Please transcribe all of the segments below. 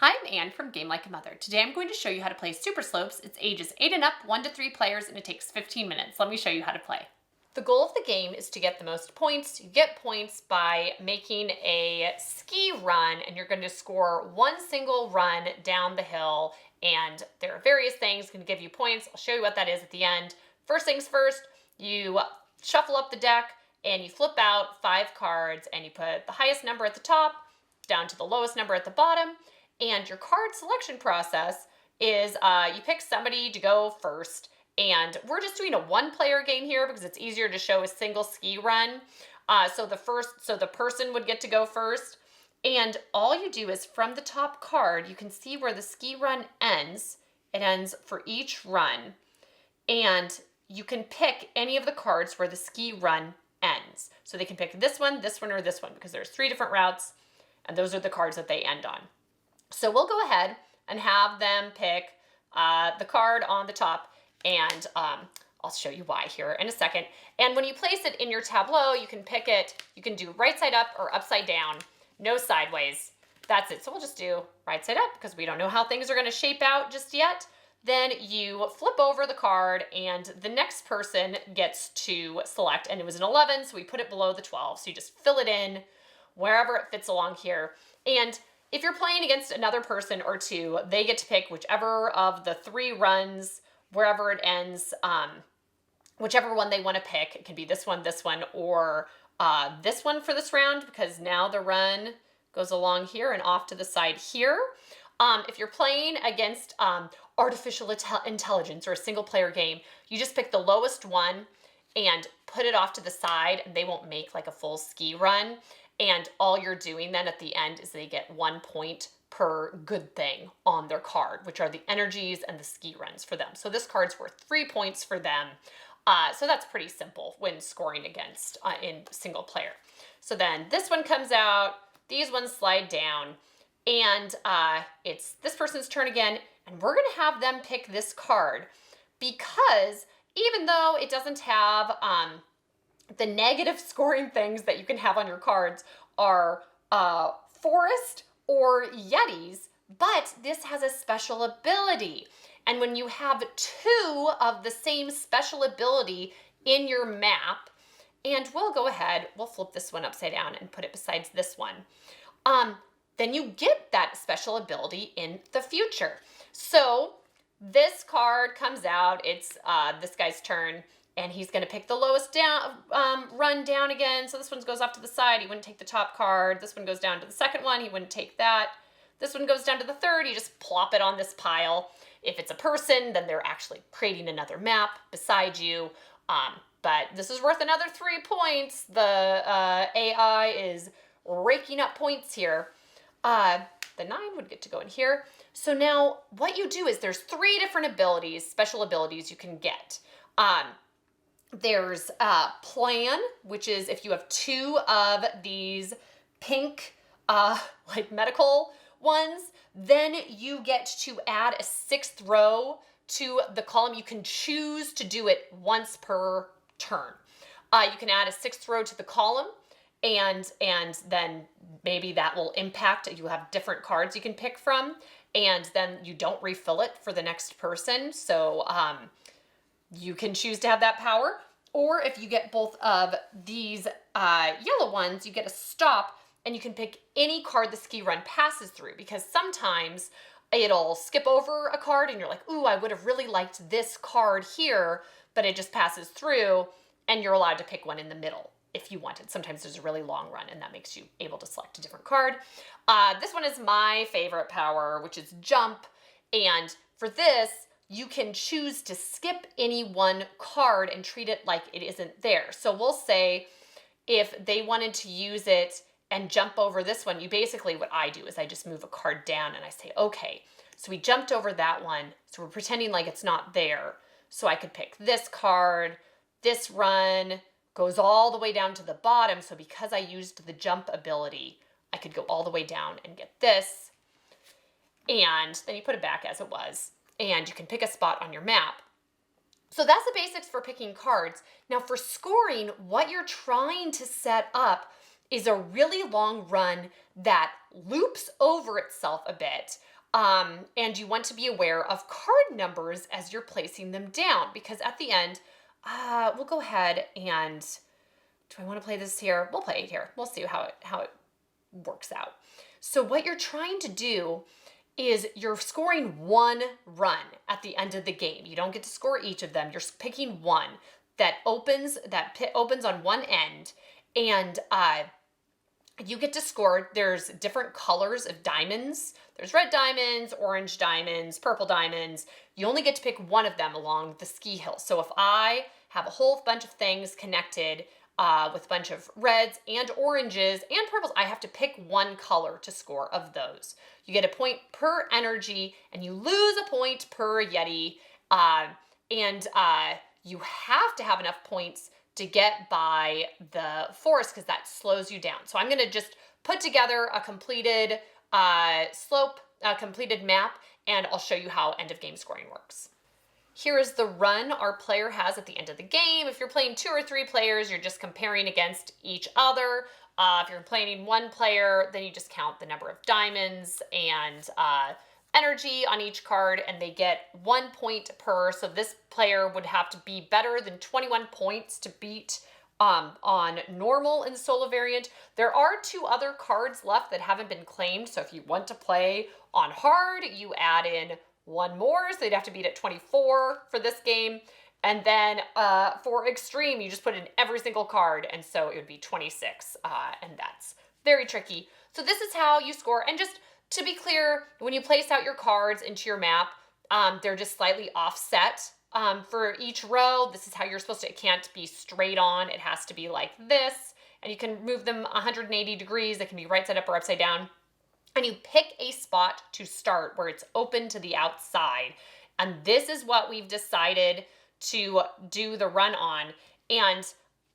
Hi, I'm Anne from Game Like a Mother. Today I'm going to show you how to play Super Slopes. It's ages 8 and up, 1 to 3 players, and it takes 15 minutes. Let me show you how to play. The goal of the game is to get the most points. You get points by making a ski run, and you're going to score one single run down the hill, and there are various things going to give you points. I'll show you what that is at the end. First things first, you shuffle up the deck, and you flip out 5 cards, and you put the highest number at the top down to the lowest number at the bottom. And your card selection process is you pick somebody to go first. And we're just doing a one-player game here because it's easier to show a single ski run. So the person would get to go first. And all you do is from the top card, you can see where the ski run ends. It ends for each run. And you can pick any of the cards where the ski run ends. So they can pick this one, or this one, because there's 3 different routes. And those are the cards that they end on. So we'll go ahead and have them pick the card on the top, and I'll show you why here in a second. And when you place it in your tableau, you can pick it, you can do right side up or upside down, no sideways. That's it. So we'll just do right side up because we don't know how things are going to shape out just yet. Then you flip over the card and the next person gets to select, and it was an 11, so we put it below the 12. So you just fill it in wherever it fits along here. And if you're playing against another person or 2, they get to pick whichever of the 3 runs, wherever it ends, whichever one they want to pick. It can be this one, or this one for this round, because now the run goes along here and off to the side here. If you're playing against artificial intelligence or a single player game, you just pick the lowest one and put it off to the side, and they won't make like a full ski run. And all you're doing then at the end is they get 1 point per good thing on their card, which are the energies and the ski runs for them. So this card's worth 3 points for them. So that's pretty simple when scoring against in single player. So then this one comes out, these ones slide down, and it's this person's turn again, and we're gonna have them pick this card because even though it doesn't have the negative scoring things that you can have on your cards are forest or yetis, but this has a special ability. And when you have 2 of the same special ability in your map, and we'll go ahead, we'll flip this one upside down and put it besides this one, then you get that special ability in the future. So this card comes out, it's this guy's turn, and he's going to pick the lowest down, run down again. So this one goes off to the side. He wouldn't take the top card. This one goes down to the second one. He wouldn't take that. This one goes down to the third. You just plop it on this pile. If it's a person, then they're actually creating another map beside you. But this is worth another 3 points. The AI is raking up points here. The 9 would get to go in here. So now what you do is there's 3 different abilities, special abilities you can get. There's plan, which is if you have 2 of these pink, like medical ones, then you get to add a 6th row to the column. You can choose to do it once per turn. You can add a 6th row to the column, and then maybe that will impact, you have different cards you can pick from, and then you don't refill it for the next person. So, you can choose to have that power, or if you get both of these yellow ones, you get a stop, and you can pick any card the ski run passes through, because sometimes it'll skip over a card and you're like, ooh, I would have really liked this card here, but it just passes through, and you're allowed to pick one in the middle if you wanted. Sometimes there's a really long run, and that makes you able to select a different card. This one is my favorite power, which is jump, and for this, you can choose to skip any one card and treat it like it isn't there. So we'll say if they wanted to use it and jump over this one, you basically, what I do is I just move a card down and I say, okay, so we jumped over that one, so we're pretending like it's not there. So I could pick this card, this run goes all the way down to the bottom. So because I used the jump ability, I could go all the way down and get this. And then you put it back as it was. And you can pick a spot on your map. So that's the basics for picking cards. Now for scoring, what you're trying to set up is a really long run that loops over itself a bit. And you want to be aware of card numbers as you're placing them down, because at the end, we'll go ahead and, do I want to play this here? We'll play it here. We'll see how it works out. So what you're trying to do is you're scoring one run at the end of the game. You don't get to score each of them. You're picking one that opens on one end, and you get to score. There's different colors of diamonds. There's red diamonds, orange diamonds, purple diamonds. You only get to pick one of them along the ski hill. So if I have a whole bunch of things connected with a bunch of reds and oranges and purples, I have to pick one color to score of those. You get a point per energy, and you lose a point per Yeti. You have to have enough points to get by the forest, because that slows you down. So I'm going to just put together a completed slope, a completed map, and I'll show you how end of game scoring works. Here is the run our player has at the end of the game. If you're playing 2 or 3 players, you're just comparing against each other. If you're playing 1 player, then you just count the number of diamonds and energy on each card, and they get 1 point per. So this player would have to be better than 21 points to beat on normal in the solo variant. There are 2 other cards left that haven't been claimed. So if you want to play on hard, you add in 1 more. So they'd have to beat at 24 for this game. And then for extreme, you just put in every single card, and so it would be 26, and that's very tricky. So this is how you score. And just to be clear, when you place out your cards into your map, they're just slightly offset for each row. This is how you're supposed to, it can't be straight on. It has to be like this, and you can move them 180 degrees. It can be right side up or upside down. And you pick a spot to start where it's open to the outside. And this is what we've decided to do the run on. And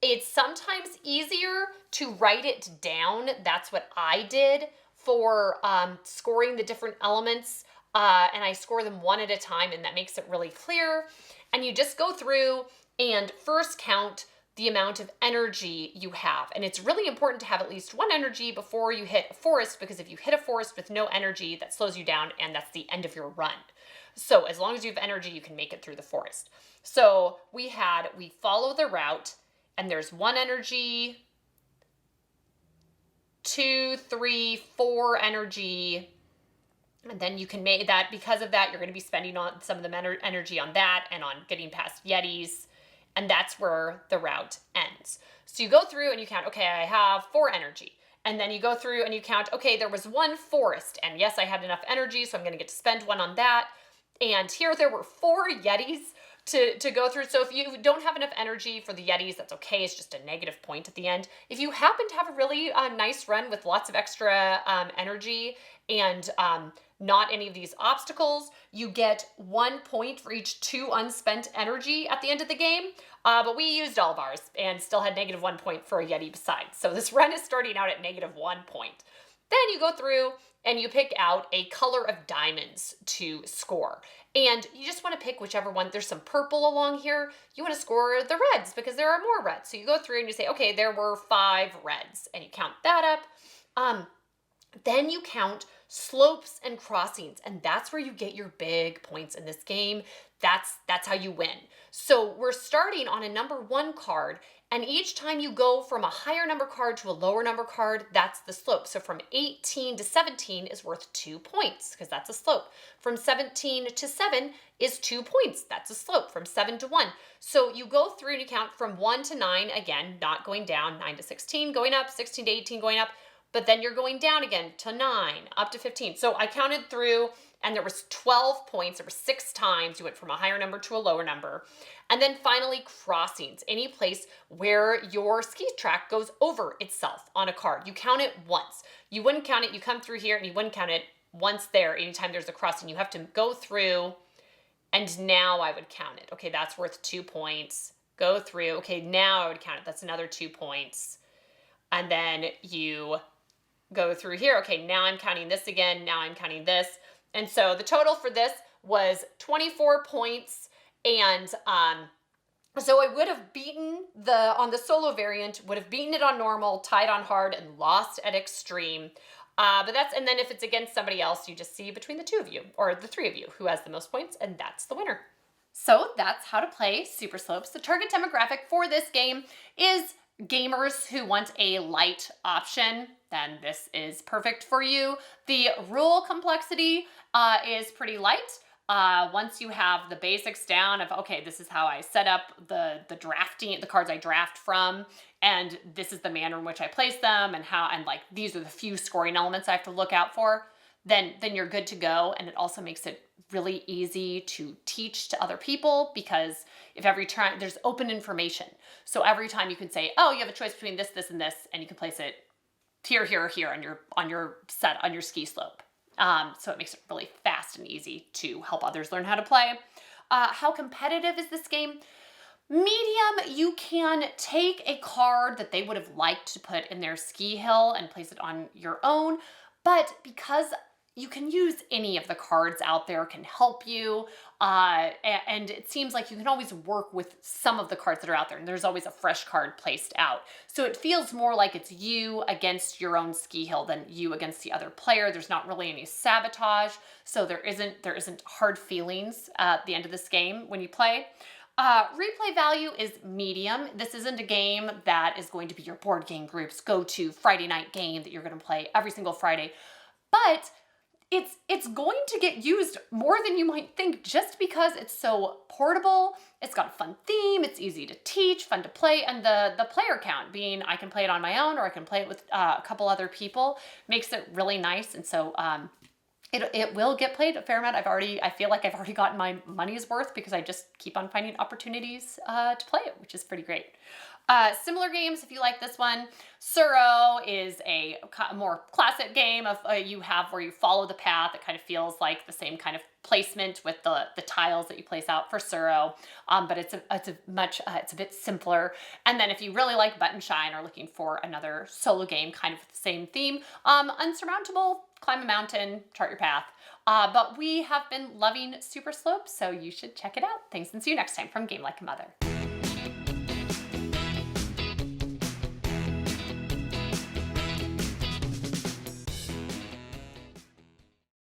it's sometimes easier to write it down. That's what I did for scoring the different elements. And I score them one at a time, and that makes it really clear. And you just go through and first count the amount of energy you have. And it's really important to have at least 1 energy before you hit a forest, because if you hit a forest with no energy, that slows you down, and that's the end of your run. So as long as you have energy, you can make it through the forest. So we follow the route, and there's 1 energy, 2, 3, 4 energy, and then you can make that. Because of that, you're going to be spending on some of the energy on that and on getting past Yetis, and that's where the route ends. So you go through and you count, okay, I have 4 energy. And then you go through and you count, okay, there was 1 forest, and yes, I had enough energy, so I'm going to get to spend 1 on that. And here there were 4 Yetis to go through. So if you don't have enough energy for the Yetis, that's okay. It's just a negative point at the end. If you happen to have a really nice run with lots of extra energy and not any of these obstacles, you get 1 point for each 2 unspent energy at the end of the game. But we used all of ours and still had negative 1 point for a Yeti besides. So this run is starting out at negative 1 point. Then you go through and you pick out a color of diamonds to score. And you just want to pick whichever one. There's some purple along here. You want to score the reds because there are more reds. So you go through and you say, okay, there were 5 reds, and you count that up. Then you count slopes and crossings, and that's where you get your big points in this game. That's how you win. So we're starting on a number 1 card, and each time you go from a higher number card to a lower number card, that's the slope. So from 18 to 17 is worth 2 points because that's a slope. From 17 to 7 is 2 points. That's a slope. From 7 to 1. So you go through and you count from 1 to 9, again, not going down, 9 to 16 going up, 16 to 18 going up, but then you're going down again to 9, up to 15. So I counted through, and there was 12 points. There were 6 times you went from a higher number to a lower number. And then finally, crossings, any place where your ski track goes over itself on a card. You count it once. You wouldn't count it. You come through here and you wouldn't count it once there. Anytime there's a crossing, you have to go through, and now I would count it. Okay, that's worth 2 points. Go through. Okay, now I would count it. That's another 2 points. And then you go through here. Okay, now I'm counting this again. Now I'm counting this. And so the total for this was 24 points. And so I would have beaten on the solo variant, would have beaten it on normal, tied on hard, and lost at extreme. And then if it's against somebody else, you just see between the two of you or the three of you who has the most points, and that's the winner. So that's how to play Super Slopes. The target demographic for this game is gamers who want a light option. Then this is perfect for you. The rule complexity is pretty light. Once you have the basics down of, okay, this is how I set up the drafting, the cards I draft from, and this is the manner in which I place them, and like these are the few scoring elements I have to look out for, then you're good to go. And it also makes it really easy to teach to other people, because if every time there's open information, so every time you can say, oh, you have a choice between this, this, and this, and you can place it here, here, or here on your set, on your ski slope. So it makes it really fast and easy to help others learn how to play. How competitive is this game? Medium. You can take a card that they would have liked to put in their ski hill and place it on your own, but because you can use any of the cards out there can help you, and it seems like you can always work with some of the cards that are out there, and there's always a fresh card placed out. So it feels more like it's you against your own ski hill than you against the other player. There's not really any sabotage, so there isn't hard feelings at the end of this game when you play. Replay value is medium. This isn't a game that is going to be your board game group's go-to Friday night game that you're going to play every single Friday, but it's going to get used more than you might think, just because it's so portable. It's got a fun theme, it's easy to teach, fun to play, and the player count being I can play it on my own or I can play it with a couple other people makes it really nice. And so it will get played a fair amount. I feel like I've already gotten my money's worth because I just keep on finding opportunities to play it, which is pretty great. Similar games, if you like this one, Tsuro is a more classic game of you have where you follow the path. It kind of feels like the same kind of placement with the tiles that you place out for Tsuro, but it's a bit simpler. And then if you really like Button Shine or looking for another solo game kind of with the same theme, Unsurmountable, climb a mountain, chart your path. But we have been loving Super Slopes, so you should check it out. Thanks, and see you next time from Game Like a Mother.